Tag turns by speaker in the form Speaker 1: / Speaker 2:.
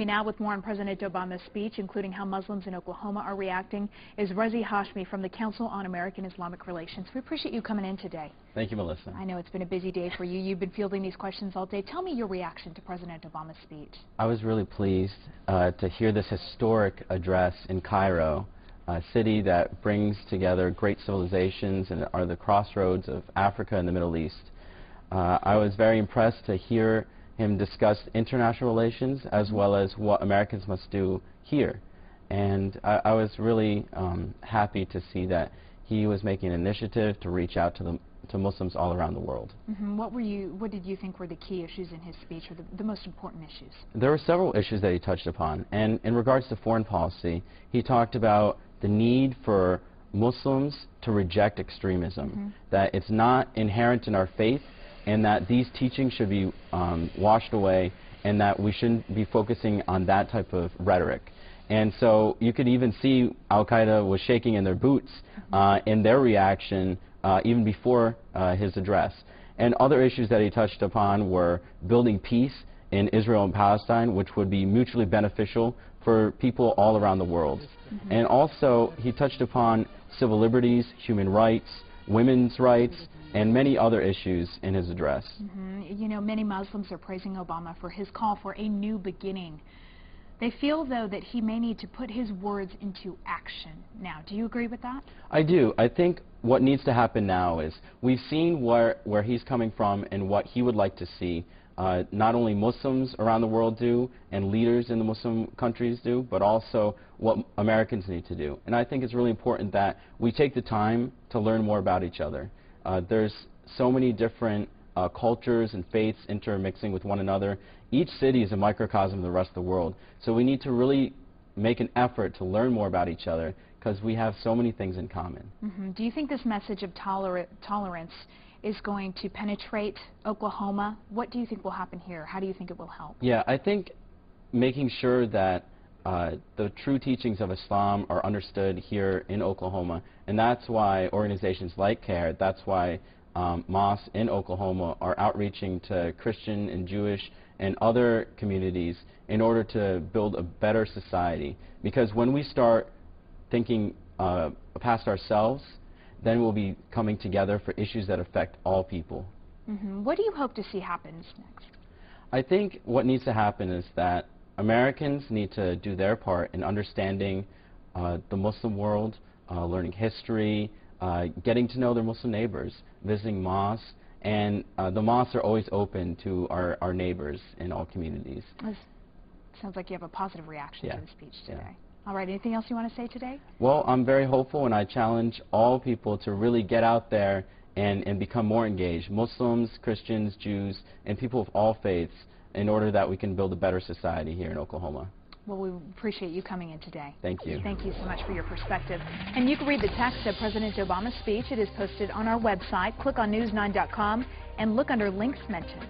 Speaker 1: Now with more on President Obama's speech, including how Muslims in Oklahoma are reacting, is Rezi Hashmi from the Council on American-Islamic Relations. We appreciate you coming in today.
Speaker 2: Thank you, Melissa.
Speaker 1: I know it's been a busy day for you. You've been fielding these questions all day. Tell me your reaction to President Obama's speech.
Speaker 2: I was really pleased to hear this historic address in Cairo, a city that brings together great civilizations and are the crossroads of Africa and the Middle East. I was very impressed to hear him discuss international relations as well as what Americans must do here. And I was really happy to see that he was making an initiative to reach out to Muslims all around the world.
Speaker 1: What did you think were the key issues in his speech, or the most important issues?
Speaker 2: There were several issues that he touched upon. And in regards to foreign policy, he talked about the need for Muslims to reject extremism, that it's not inherent in our faith, and that these teachings should be washed away, and that we shouldn't be focusing on that type of rhetoric. And so you could even see Al-Qaeda was shaking in their boots in their reaction even before his address. And other issues that he touched upon were building peace in Israel and Palestine, which would be mutually beneficial for people all around the world. And also he touched upon civil liberties, human rights, women's rights, and many other issues in his address.
Speaker 1: You know, many Muslims are praising Obama for his call for a new beginning. They feel, though, that he may need to put his words into action now. Do you agree with that?
Speaker 2: I do. I think what needs to happen now is we've seen where he's coming from and what he would like to see not only Muslims around the world do and leaders in the Muslim countries do, but also what Americans need to do. And I think it's really important that we take the time to learn more about each other. There's so many different cultures and faiths intermixing with one another. Each city is a microcosm of the rest of the world. So we need to really make an effort to learn more about each other because we have so many things in common.
Speaker 1: Do you think this message of tolerance is going to penetrate Oklahoma? What do you think will happen here? How do you think it will help?
Speaker 2: Yeah, I think making sure that the true teachings of Islam are understood here in Oklahoma, and that's why organizations like CAIR, that's why mosques in Oklahoma are outreaching to Christian and Jewish and other communities in order to build a better society. Because when we start thinking past ourselves, then we'll be coming together for issues that affect all people.
Speaker 1: What do you hope to see happens next?
Speaker 2: I think what needs to happen is that Americans need to do their part in understanding the Muslim world, learning history, getting to know their Muslim neighbors, visiting mosques, and the mosques are always open to our neighbors in all communities.
Speaker 1: Sounds like you have a positive reaction to the speech today.
Speaker 2: Yeah.
Speaker 1: All right, anything else you want to say today?
Speaker 2: Well, I'm very hopeful, and I challenge all people to really get out there and become more engaged, Muslims, Christians, Jews, and people of all faiths, in order that we can build a better society here in Oklahoma.
Speaker 1: Well, we appreciate you coming in today.
Speaker 2: Thank you.
Speaker 1: Thank you so much for your perspective. And you can read the text of President Obama's speech. It is posted on our website. Click on news9.com and look under links mentioned.